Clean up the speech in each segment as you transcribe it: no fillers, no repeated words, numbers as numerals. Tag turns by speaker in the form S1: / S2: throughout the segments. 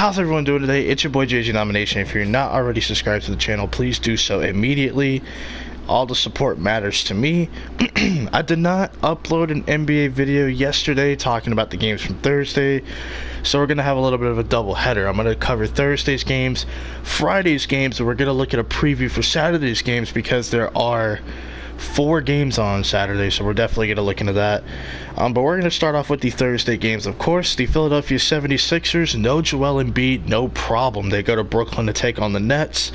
S1: How's everyone doing today? It's your boy JJ Nomination. If you're not already subscribed to the channel, please do so immediately. All the support matters to me. I did not upload an NBA video yesterday talking about the games from Thursday, so we're going to have a little bit of a double header. I'm going to cover Thursday's games, Friday's games, and we're going to look at a preview for Saturday's games because there are 4 games on Saturday, so we're definitely going to look into that. But we're going to start off with the Thursday games. Of course, the Philadelphia 76ers, no Joel Embiid, no problem. They go to Brooklyn to take on the Nets.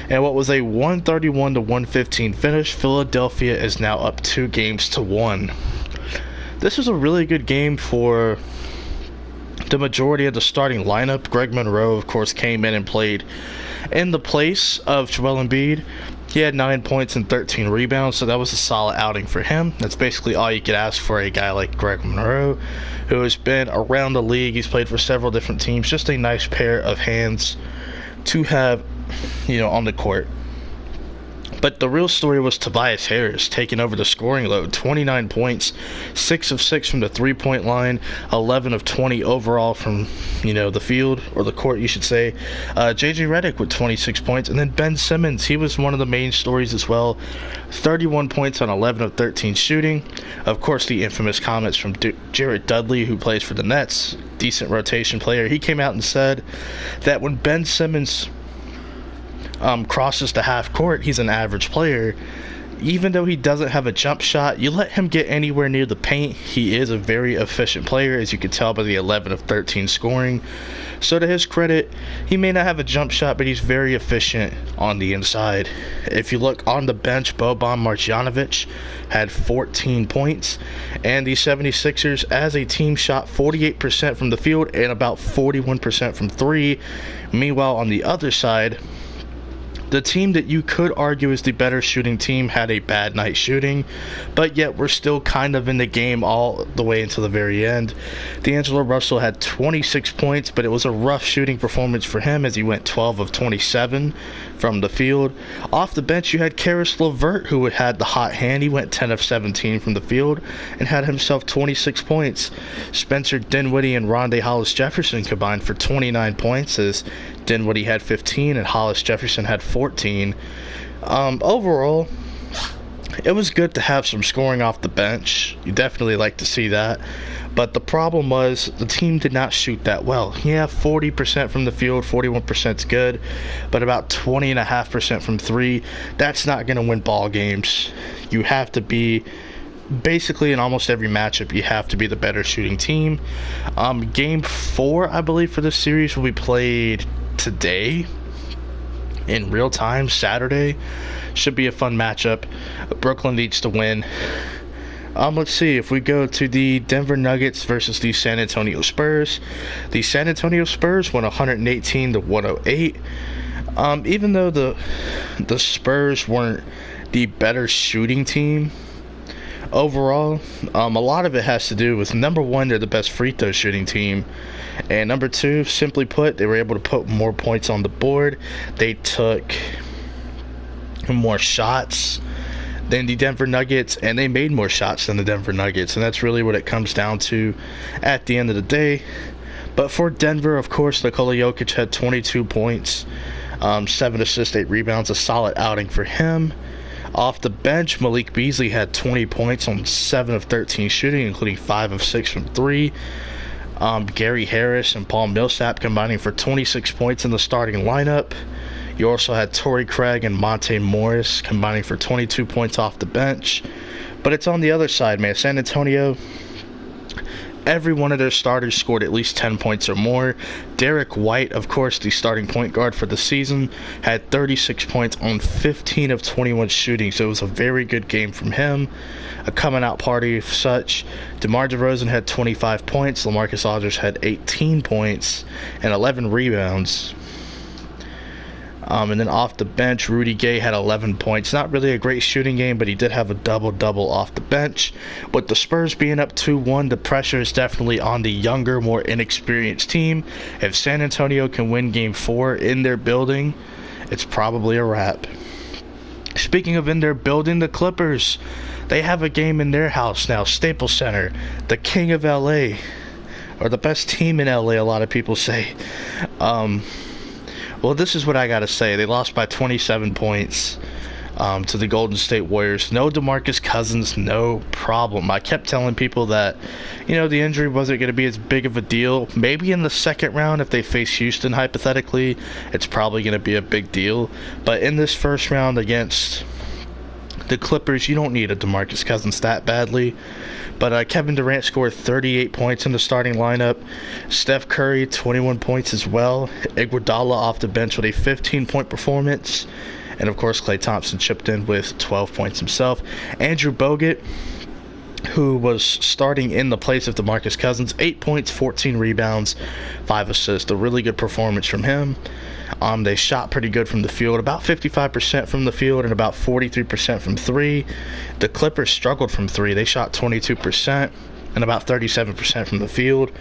S1: And what was a 131-115 finish, Philadelphia is now up 2-1. This was a really good game for the majority of the starting lineup. Greg Monroe, of course, came in and played in the place of Joel Embiid. He had 9 points and 13 rebounds, so that was a solid outing for him. That's basically all you could ask for a guy like Greg Monroe, who has been around the league. He's played for several different teams. Just a nice pair of hands to have, on the court. But the real story was Tobias Harris taking over the scoring load. 29 points, 6 of 6 from the three-point line, 11 of 20 overall from, the field, or the court, you should say. J.J. Redick with 26 points. And then Ben Simmons, he was one of the main stories as well. 31 points on 11 of 13 shooting. Of course, the infamous comments from Jared Dudley, who plays for the Nets, decent rotation player. He came out and said that when Ben Simmons crosses the half court, he's an average player. Even though he doesn't have a jump shot, you let him get anywhere near the paint, he is a very efficient player, as you can tell by the 11 of 13 scoring. So to his credit, he may not have a jump shot, but he's very efficient on the inside. If you look on the bench, Boban Marjanovic had 14 points, and the 76ers as a team shot 48% from the field and about 41% from 3. Meanwhile, on the other side, the team that you could argue is the better shooting team had a bad night shooting, but yet we're still kind of in the game all the way until the very end. D'Angelo Russell had 26 points, but it was a rough shooting performance for him as he went 12 of 27 from the field. Off the bench, you had Karis LeVert, who had the hot hand. He went 10 of 17 from the field and had himself 26 points. Spencer Dinwiddie and Rondae Hollis-Jefferson combined for 29 points, as Dinwiddie had 15 and Hollis-Jefferson had 14. Overall, it was good to have some scoring off the bench. You definitely like to see that. But the problem was the team did not shoot that well. Yeah, 40% from the field, 41% is good, but about 20.5% from 3. That's not going to win ball games. You have to be, basically in almost every matchup, you have to be the better shooting team. Game 4, I believe, for this series will be played today in real time, Saturday. Should be a fun matchup. Brooklyn needs to win. Let's see, if we go to the Denver Nuggets versus the San Antonio Spurs. The San Antonio Spurs won 118-108. Even though the Spurs weren't the better shooting team overall, a lot of it has to do with, number one, they're the best free throw shooting team, and number two, simply put, they were able to put more points on the board. They took more shots than the Denver Nuggets, and they made more shots than the Denver Nuggets, and that's really what it comes down to at the end of the day. But for Denver, of course, Nikola Jokic had 22 points, 7 assists, 8 rebounds, a solid outing for him. Off the bench, Malik Beasley had 20 points on 7 of 13 shooting, including 5 of 6 from 3. Gary Harris and Paul Millsap combining for 26 points in the starting lineup. You also had Torrey Craig and Monte Morris combining for 22 points off the bench. But it's on the other side, man. San Antonio, every one of their starters scored at least 10 points or more. Derek White, of course, the starting point guard for the season, had 36 points on 15 of 21 shooting, so it was a very good game from him. A coming out party of such. DeMar DeRozan had 25 points. LaMarcus Aldridge had 18 points and 11 rebounds. And then off the bench, Rudy Gay had 11 points. Not really a great shooting game, but he did have a double-double off the bench. With the Spurs being up 2-1, the pressure is definitely on the younger, more inexperienced team. If San Antonio can win Game 4 in their building, it's probably a wrap. Speaking of in their building, the Clippers, they have a game in their house now, Staples Center, the king of LA, or the best team in LA, a lot of people say. Well, this is what I gotta say. They lost by 27 points to the Golden State Warriors. No DeMarcus Cousins, no problem. I kept telling people that, the injury wasn't going to be as big of a deal. Maybe in the second round, if they face Houston, hypothetically, it's probably going to be a big deal. But in this first round against the Clippers, you don't need a DeMarcus Cousins that badly. But Kevin Durant scored 38 points in the starting lineup. Steph Curry, 21 points as well. Iguodala off the bench with a 15-point performance. And, of course, Klay Thompson chipped in with 12 points himself. Andrew Bogut, who was starting in the place of DeMarcus Cousins, 8 points, 14 rebounds, 5 assists. A really good performance from him. They shot pretty good from the field, about 55% from the field and about 43% from three. The Clippers struggled from three. They shot 22% and about 37% from the field.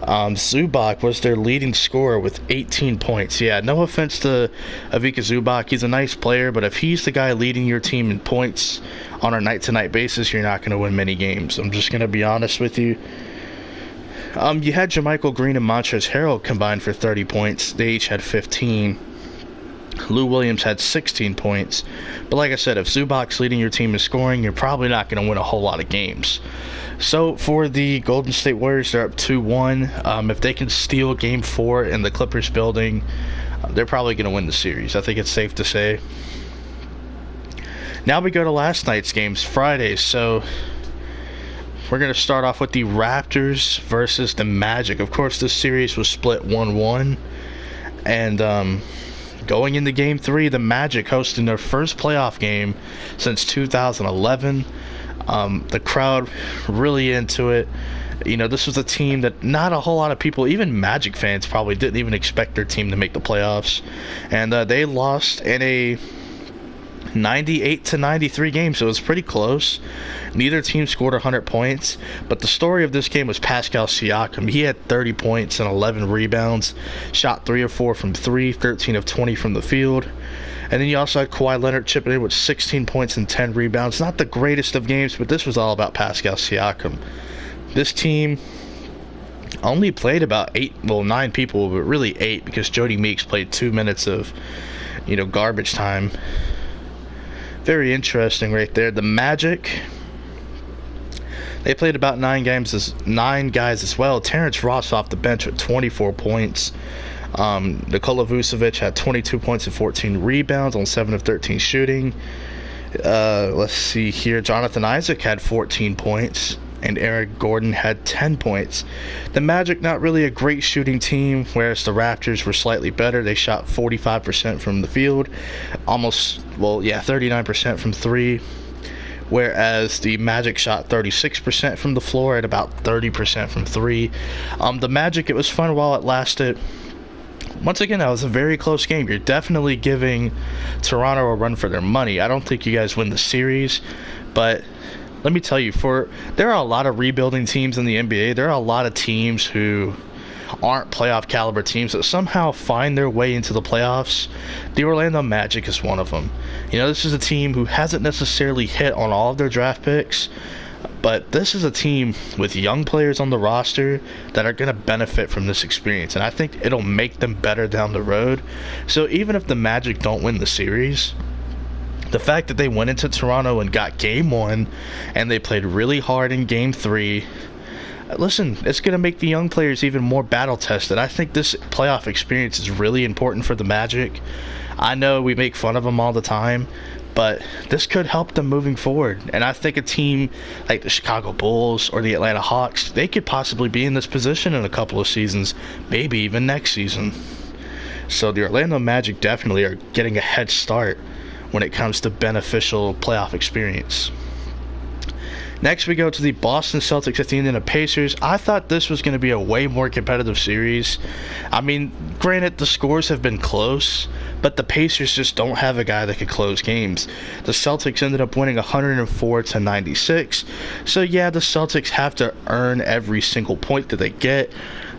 S1: Zubac was their leading scorer with 18 points. Yeah, no offense to Ivica Zubac. He's a nice player, but if he's the guy leading your team in points on a night-to-night basis, you're not going to win many games. I'm just going to be honest with you. You had JaMychal Green and Montrezl Harrell combined for 30 points. They each had 15. Lou Williams had 16 points. But like I said, if Zubac's leading your team in scoring, you're probably not going to win a whole lot of games. So for the Golden State Warriors, they're up 2-1. If they can steal Game 4 in the Clippers building, they're probably going to win the series. I think it's safe to say. Now we go to last night's games, Friday. So we're going to start off with the Raptors versus the Magic. Of course, this series was split 1-1. And going into Game 3, the Magic hosting their first playoff game since 2011. The crowd really into it. This was a team that not a whole lot of people, even Magic fans, probably didn't even expect their team to make the playoffs. And they lost in a 98-93 game, so it was pretty close. Neither team scored 100 points, but the story of this game was Pascal Siakam. He had 30 points and 11 rebounds, shot 3 of 4 from 3, 13 of 20 from the field. And then you also had Kawhi Leonard chipping in with 16 points and 10 rebounds. Not the greatest of games, but this was all about Pascal Siakam. This team only played about 9 people, but really 8, because Jody Meeks played 2 minutes of, garbage time. Very interesting right there. The Magic, they played about 9 guys as well. Terrence Ross off the bench with 24 points. Nikola Vucevic had 22 points and 14 rebounds on 7 of 13 shooting. Let's see here. Jonathan Isaac had 14 points. And Eric Gordon had 10 points. The Magic, not really a great shooting team, whereas the Raptors were slightly better. They shot 45% from the field, 39% from three, whereas the Magic shot 36% from the floor and about 30% from three. The Magic, it was fun while it lasted. Once again, that was a very close game. You're definitely giving Toronto a run for their money. I don't think you guys win the series, but let me tell you, there are a lot of rebuilding teams in the NBA. There are a lot of teams who aren't playoff caliber teams that somehow find their way into the playoffs. The Orlando Magic is one of them. This is a team who hasn't necessarily hit on all of their draft picks, but this is a team with young players on the roster that are going to benefit from this experience, and I think it'll make them better down the road. So even if the Magic don't win the series, the fact that they went into Toronto and got Game 1 and they played really hard in Game 3, listen, it's going to make the young players even more battle-tested. I think this playoff experience is really important for the Magic. I know we make fun of them all the time, but this could help them moving forward. And I think a team like the Chicago Bulls or the Atlanta Hawks, they could possibly be in this position in a couple of seasons, maybe even next season. So the Orlando Magic definitely are getting a head start when it comes to beneficial playoff experience. Next, we go to the Boston Celtics at the Indiana Pacers. I thought this was going to be a way more competitive series. I mean, granted, the scores have been close, but the Pacers just don't have a guy that could close games. The Celtics ended up winning 104-96. So yeah, the Celtics have to earn every single point that they get.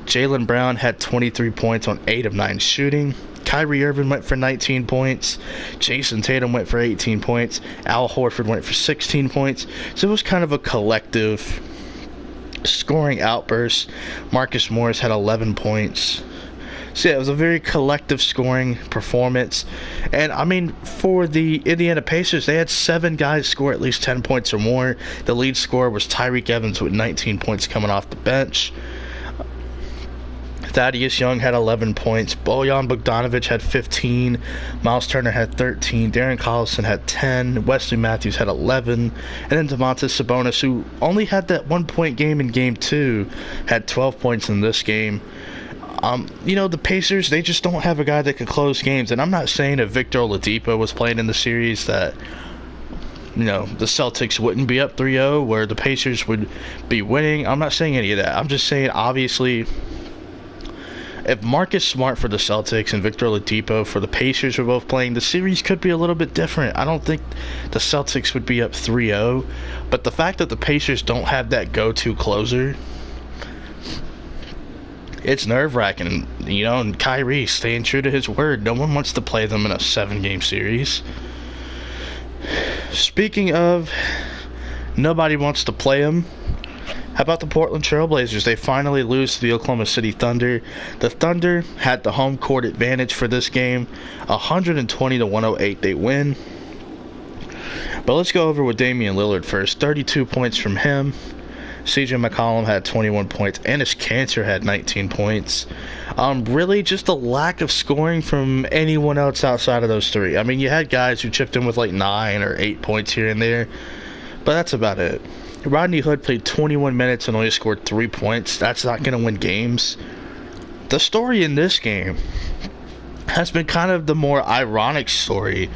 S1: Jaylen Brown had 23 points on 8 of 9 shooting. Kyrie Irving went for 19 points. Jason Tatum went for 18 points. Al Horford went for 16 points. So it was kind of a collective scoring outbursts. Marcus Morris had 11 points. So yeah, it was a very collective scoring performance. And I mean, for the Indiana Pacers, they had 7 guys score at least 10 points or more. The lead scorer was Tyreke Evans with 19 points coming off the bench. Thaddeus Young had 11 points. Bojan Bogdanovic had 15. Miles Turner had 13. Darren Collison had 10. Wesley Matthews had 11. And then Domantas Sabonis, who only had that 1-point game in Game 2, had 12 points in this game. The Pacers, they just don't have a guy that can close games. And I'm not saying if Victor Oladipo was playing in the series that, the Celtics wouldn't be up 3-0, where the Pacers would be winning. I'm not saying any of that. I'm just saying, obviously, if Marcus Smart for the Celtics and Victor Oladipo for the Pacers were both playing, the series could be a little bit different. I don't think the Celtics would be up 3-0, but the fact that the Pacers don't have that go-to closer, it's nerve-wracking. And Kyrie staying true to his word. No one wants to play them in a 7-game series. Speaking of nobody wants to play them, how about the Portland Trailblazers? They finally lose to the Oklahoma City Thunder. The Thunder had the home court advantage for this game. 120-108 they win. But let's go over with Damian Lillard first. 32 points from him. CJ McCollum had 21 points. Enes Kanter had 19 points. Really just a lack of scoring from anyone else outside of those 3. I mean, you had guys who chipped in with like 9 or 8 points here and there, but that's about it. Rodney Hood played 21 minutes and only scored 3 points. That's not going to win games. The story in this game has been kind of the more ironic story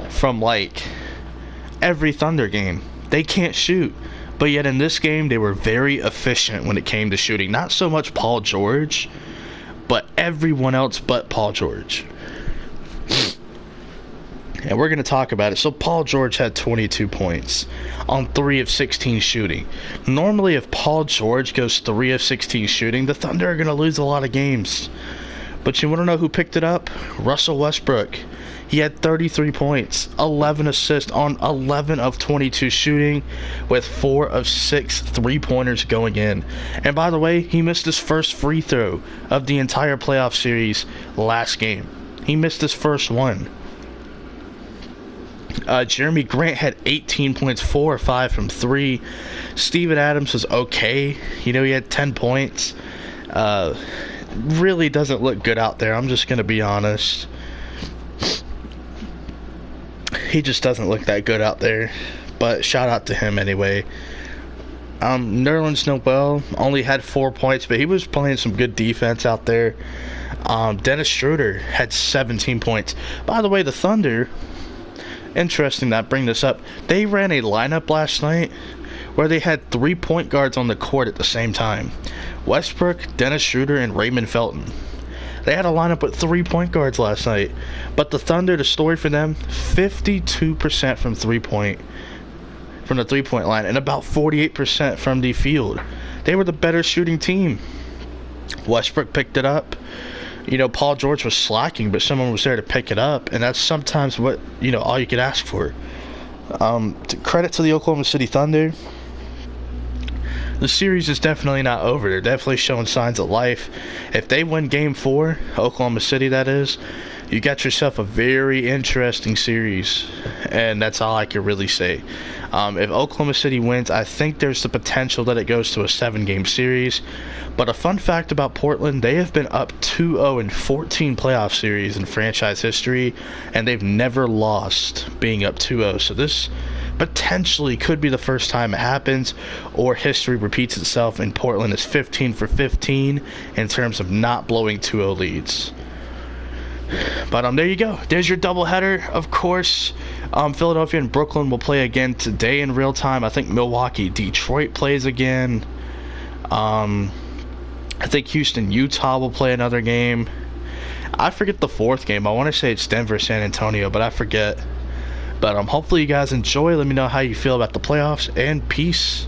S1: from, every Thunder game. They can't shoot. But yet in this game, they were very efficient when it came to shooting. Not so much Paul George, but everyone else but Paul George. And we're going to talk about it. So Paul George had 22 points on 3 of 16 shooting. Normally, if Paul George goes 3 of 16 shooting, the Thunder are going to lose a lot of games. But you want to know who picked it up? Russell Westbrook. He had 33 points, 11 assists on 11 of 22 shooting, with 4 of 6 3-pointers going in. And by the way, he missed his first free throw of the entire playoff series last game. He missed his first one. Jeremy Grant had 18 points, 4 or 5 from 3. Steven Adams was okay. He had 10 points. Really doesn't look good out there. I'm just going to be honest. He just doesn't look that good out there. But shout out to him anyway. Nerlens Noel only had 4 points, but he was playing some good defense out there. Dennis Schroeder had 17 points. By the way, the Thunder, interesting that I bring this up, they ran a lineup last night where they had 3 point guards on the court at the same time. Westbrook, Dennis Schroeder, and Raymond Felton. They had a lineup with 3 point guards last night. But the Thunder, the story for them, 52% from the 3-point line and about 48% from the field. They were the better shooting team. Westbrook picked it up. Paul George was slacking, but someone was there to pick it up, and that's sometimes what, all you could ask for. Credit to the Oklahoma City Thunder. The series is definitely not over. They're definitely showing signs of life. If they win Game 4, Oklahoma City that is, you got yourself a very interesting series, and that's all I can really say. If Oklahoma City wins, I think there's the potential that it goes to a 7-game series. But a fun fact about Portland, they have been up 2-0 in 14 playoff series in franchise history, and they've never lost being up 2-0. So this potentially could be the first time it happens, or history repeats itself and Portland is 15 for 15 in terms of not blowing 2-0 leads. But there you go. There's your doubleheader. Of course, Philadelphia and Brooklyn will play again today in real time. I think Milwaukee, Detroit plays again. I think Houston, Utah will play another game. I forget the 4th game. I want to say it's Denver, San Antonio, but I forget. But hopefully you guys enjoy. Let me know how you feel about the playoffs, and peace.